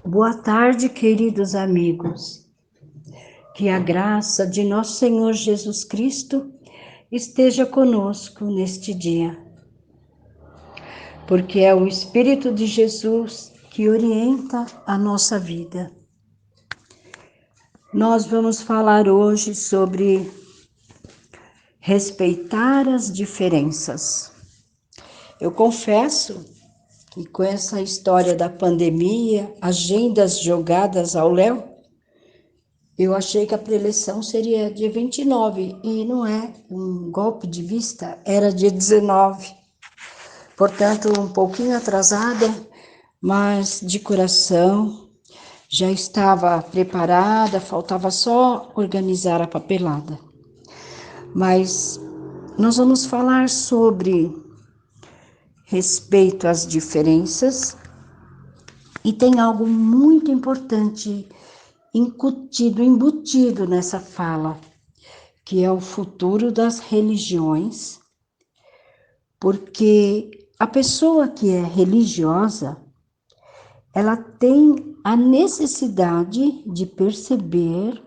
Boa tarde, queridos amigos. Que a graça de nosso Senhor Jesus Cristo esteja conosco neste dia, porque é o Espírito de Jesus que orienta a nossa vida. Nós vamos falar hoje sobre respeitar as diferenças. Eu confesso que com essa história da pandemia, agendas jogadas ao léu, eu achei que a preleção seria dia 29 e não é um golpe de vista, era dia 19. Portanto, um pouquinho atrasada, mas de coração já estava preparada, faltava só organizar a papelada. Mas nós vamos falar sobre respeito às diferenças e tem algo muito importante embutido nessa fala, que é o futuro das religiões, porque a pessoa que é religiosa, ela tem a necessidade de perceber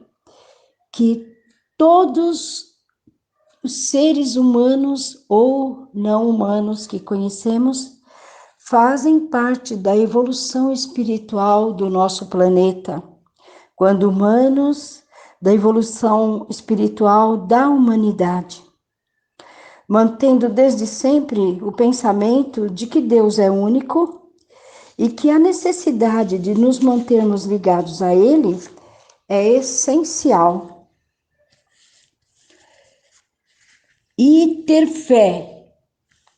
que todos os seres humanos ou não humanos que conhecemos fazem parte da evolução espiritual do nosso planeta, quando humanos, da evolução espiritual da humanidade, mantendo desde sempre o pensamento de que Deus é único e que a necessidade de nos mantermos ligados a Ele é essencial. E ter fé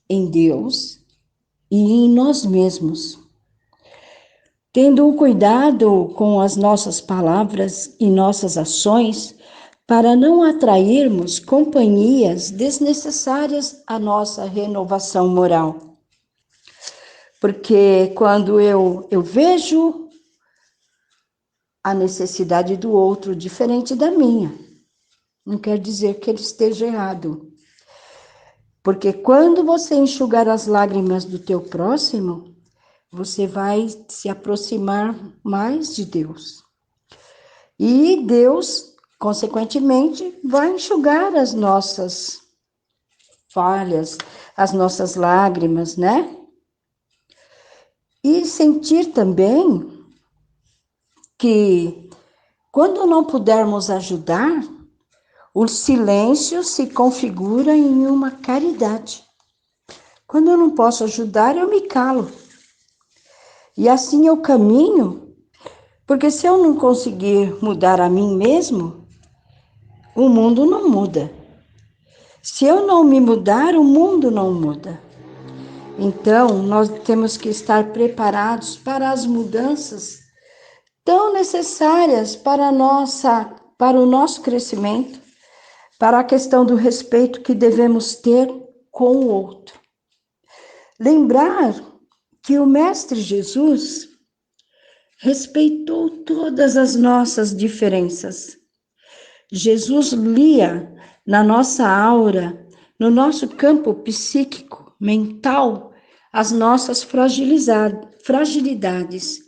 em Deus e em nós mesmos, tendo o cuidado com as nossas palavras e nossas ações, para não atrairmos companhias desnecessárias à nossa renovação moral. Porque quando eu vejo a necessidade do outro diferente da minha, não quer dizer que ele esteja errado. Porque quando você enxugar as lágrimas do teu próximo, você vai se aproximar mais de Deus. E Deus, consequentemente, vai enxugar as nossas falhas, as nossas lágrimas, né? E sentir também que, quando não pudermos ajudar, o silêncio se configura em uma caridade. Quando eu não posso ajudar, eu me calo. E assim eu caminho, porque se eu não conseguir mudar a mim mesmo, o mundo não muda. Se eu não me mudar, o mundo não muda. Então, nós temos que estar preparados para as mudanças tão necessárias para o nosso crescimento, para a questão do respeito que devemos ter com o outro. Lembrar que o Mestre Jesus respeitou todas as nossas diferenças. Jesus lia na nossa aura, no nosso campo psíquico, mental, as nossas fragilidades.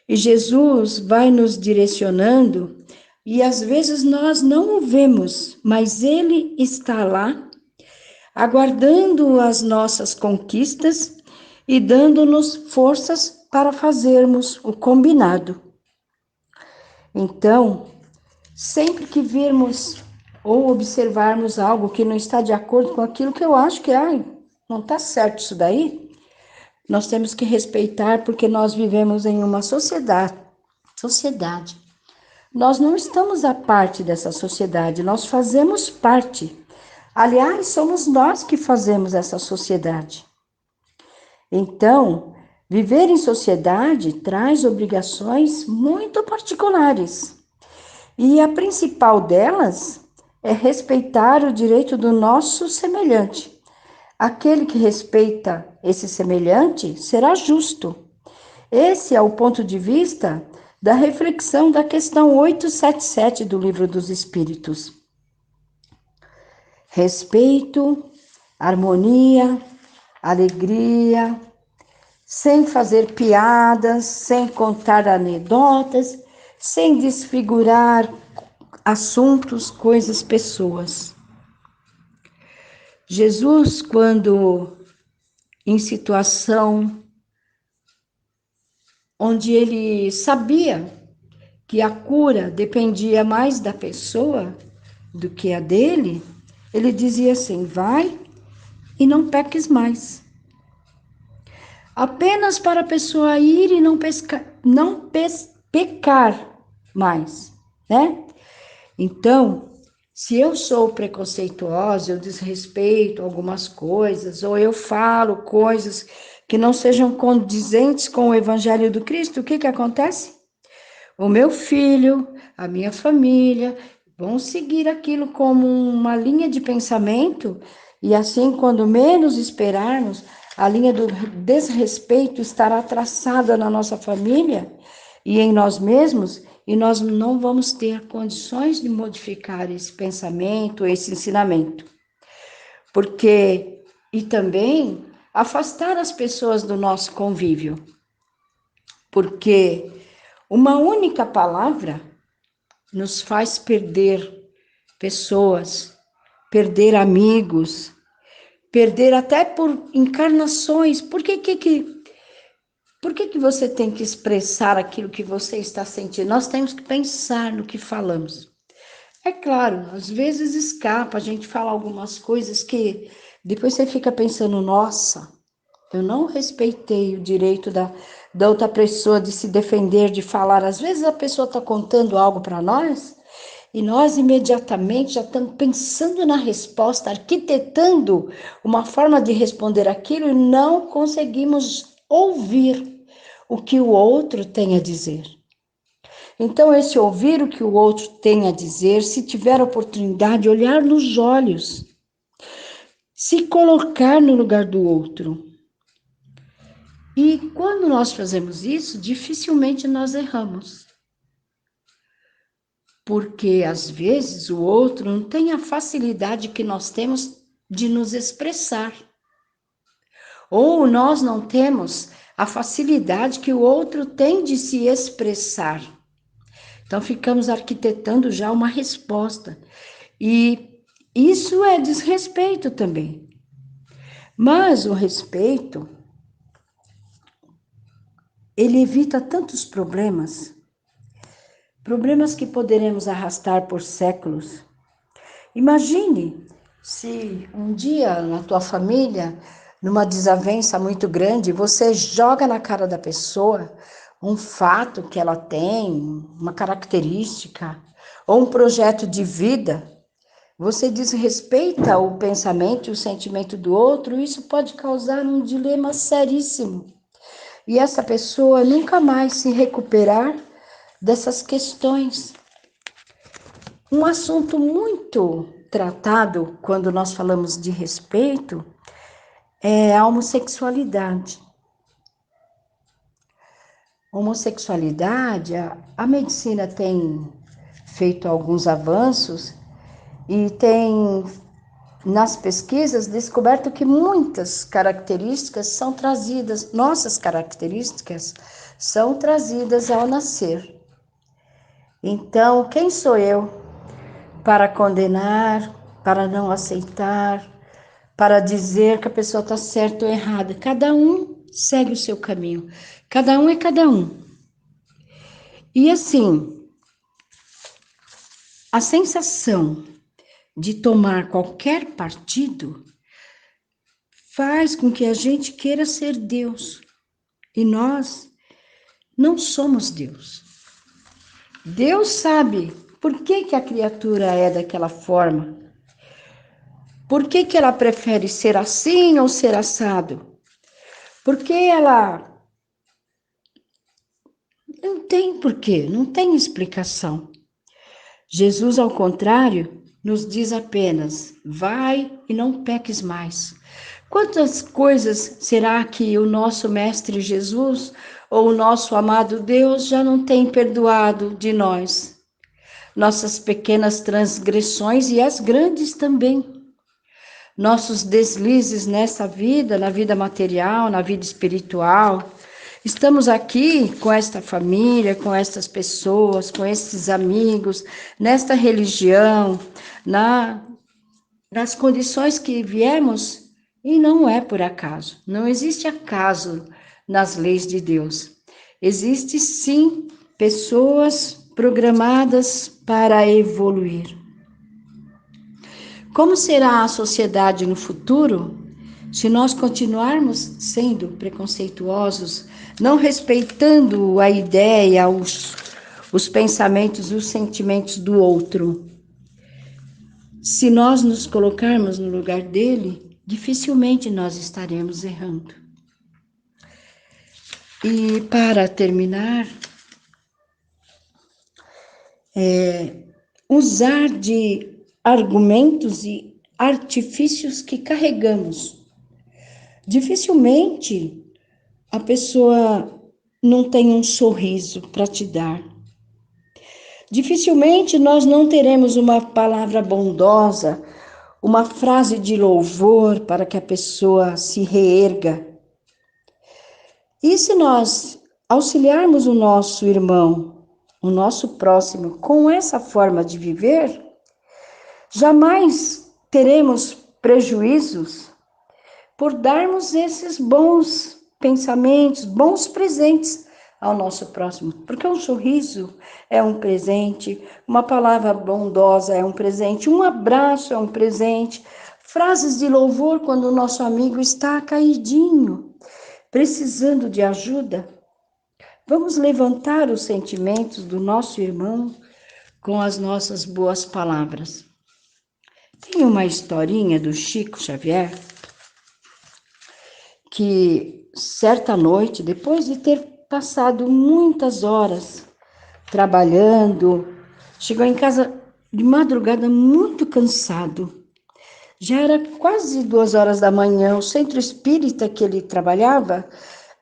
E Jesus vai nos direcionando e às vezes nós não o vemos, mas Ele está lá, aguardando as nossas conquistas e dando-nos forças para fazermos o combinado. Então, sempre que virmos ou observarmos algo que não está de acordo com aquilo que eu acho que não está certo isso daí, nós temos que respeitar, porque nós vivemos em uma sociedade. Nós não estamos à parte dessa sociedade, nós fazemos parte. Aliás, somos nós que fazemos essa sociedade. Então, viver em sociedade traz obrigações muito particulares. E a principal delas é respeitar o direito do nosso semelhante. Aquele que respeita esse semelhante será justo. Esse é o ponto de vista da reflexão da questão 877 do Livro dos Espíritos. Respeito, harmonia, alegria, sem fazer piadas, sem contar anedotas, sem desfigurar assuntos, coisas, pessoas. Jesus, quando em situação onde ele sabia que a cura dependia mais da pessoa do que a dele, ele dizia assim: vai e não peques mais. Apenas para a pessoa ir e não pecar mais, né? Então, se eu sou preconceituosa, eu desrespeito algumas coisas, ou eu falo coisas que não sejam condizentes com o Evangelho do Cristo, o que acontece? O meu filho, a minha família, vão seguir aquilo como uma linha de pensamento, e assim, quando menos esperarmos, a linha do desrespeito estará traçada na nossa família e em nós mesmos, e nós não vamos ter condições de modificar esse pensamento, esse ensinamento. E também afastar as pessoas do nosso convívio. Porque uma única palavra nos faz perder pessoas, perder amigos, perder até por encarnações. Por que você tem que expressar aquilo que você está sentindo? Nós temos que pensar no que falamos. É claro, às vezes escapa, a gente fala algumas coisas que depois você fica pensando, nossa, eu não respeitei o direito da outra pessoa de se defender, de falar. Às vezes a pessoa está contando algo para nós e nós imediatamente já estamos pensando na resposta, arquitetando uma forma de responder aquilo e não conseguimos ouvir o que o outro tem a dizer. Então, esse ouvir o que o outro tem a dizer, se tiver a oportunidade, olhar nos olhos, se colocar no lugar do outro. E quando nós fazemos isso, dificilmente nós erramos. Porque, às vezes, o outro não tem a facilidade que nós temos de nos expressar. Ou nós não temos a facilidade que o outro tem de se expressar. Então, ficamos arquitetando já uma resposta. E isso é desrespeito também. Mas o respeito, ele evita tantos problemas que poderemos arrastar por séculos. Imagine se um dia na tua família, numa desavença muito grande, você joga na cara da pessoa um fato que ela tem, uma característica, ou um projeto de vida. Você desrespeita o pensamento e o sentimento do outro, isso pode causar um dilema seríssimo. E essa pessoa nunca mais se recuperar dessas questões. Um assunto muito tratado quando nós falamos de respeito é a homossexualidade. Homossexualidade, a medicina tem feito alguns avanços e tem, nas pesquisas, descoberto que muitas características são trazidas, nossas características são trazidas ao nascer. Então, quem sou eu para condenar, para não aceitar, para dizer que a pessoa está certa ou errada? Cada um segue o seu caminho, cada um é cada um. E assim, a sensação de tomar qualquer partido faz com que a gente queira ser Deus. E nós não somos Deus. Deus sabe por que a criatura é daquela forma. Por que ela prefere ser assim ou ser assado? Porque ela não tem porquê, não tem explicação. Jesus, ao contrário, nos diz apenas: vai e não peques mais. Quantas coisas será que o nosso Mestre Jesus ou o nosso amado Deus já não tem perdoado de nós? Nossas pequenas transgressões e as grandes também. nossos deslizes nessa vida, na vida material, na vida espiritual. Estamos aqui com esta família, com estas pessoas, com estes amigos, nesta religião, nas condições que viemos, e não é por acaso. Não existe acaso nas leis de Deus. Existe sim pessoas programadas para evoluir. Como será a sociedade no futuro se nós continuarmos sendo preconceituosos, não respeitando a ideia, os pensamentos e os sentimentos do outro? Se nós nos colocarmos no lugar dele, dificilmente nós estaremos errando. E para terminar, usar de argumentos e artifícios que carregamos. Dificilmente a pessoa não tem um sorriso para te dar. Dificilmente nós não teremos uma palavra bondosa, uma frase de louvor para que a pessoa se reerga. E se nós auxiliarmos o nosso irmão, o nosso próximo, com essa forma de viver, jamais teremos prejuízos por darmos esses bons pensamentos, bons presentes ao nosso próximo. Porque um sorriso é um presente, uma palavra bondosa é um presente, um abraço é um presente, frases de louvor quando o nosso amigo está caidinho, precisando de ajuda. Vamos levantar os sentimentos do nosso irmão com as nossas boas palavras. Tem uma historinha do Chico Xavier que, certa noite, depois de ter passado muitas horas trabalhando, chegou em casa de madrugada muito cansado. Já era quase 2 horas da manhã. O centro espírita que ele trabalhava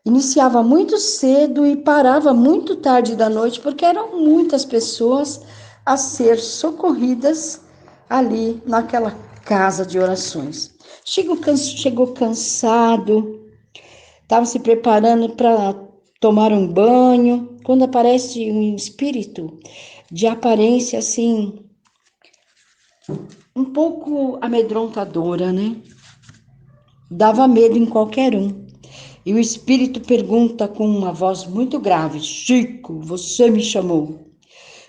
iniciava muito cedo e parava muito tarde da noite, porque eram muitas pessoas a ser socorridas ali naquela casa de orações. Chegou cansado, estava se preparando para tomar um banho, quando aparece um espírito de aparência assim, um pouco amedrontadora, né? Dava medo em qualquer um. E o espírito pergunta com uma voz muito grave: Chico, você me chamou?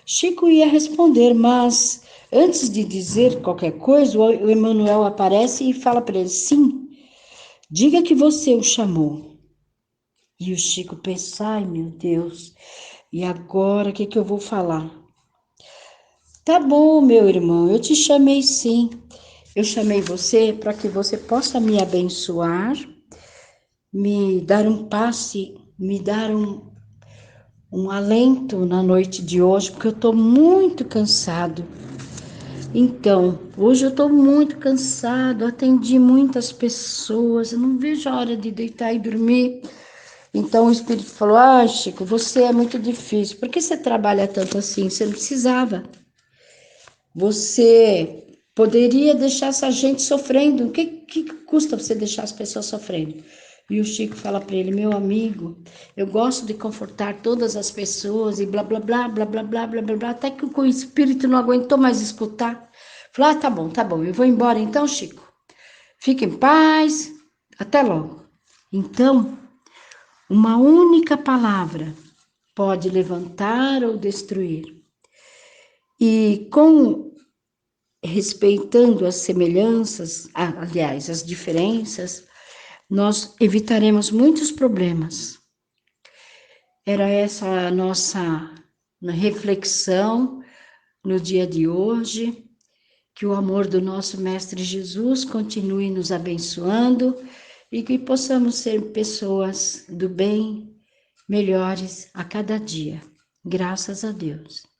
Chico ia responder, mas antes de dizer qualquer coisa, o Emmanuel aparece e fala para ele: sim, diga que você o chamou. E o Chico pensa: ai meu Deus, e agora o que eu vou falar? Tá bom, meu irmão, eu te chamei sim. Eu chamei você para que você possa me abençoar, me dar um passe, me dar um alento na noite de hoje, porque eu estou muito cansado. Então, hoje eu estou muito cansado, atendi muitas pessoas, eu não vejo a hora de deitar e dormir. Então o Espírito falou: ah, Chico, você é muito difícil, por que você trabalha tanto assim? Você não precisava. Você poderia deixar essa gente sofrendo, o que custa você deixar as pessoas sofrendo? E o Chico fala para ele: meu amigo, eu gosto de confortar todas as pessoas e blá, blá, blá, blá, blá, blá, blá, blá, blá, até que o espírito não aguentou mais escutar. Falou: ah, tá bom, eu vou embora então, Chico. Fique em paz, até logo. Então, uma única palavra pode levantar ou destruir. E respeitando as semelhanças, aliás, as diferenças, nós evitaremos muitos problemas. Era essa a nossa reflexão no dia de hoje. Que o amor do nosso Mestre Jesus continue nos abençoando e que possamos ser pessoas do bem, melhores a cada dia. Graças a Deus.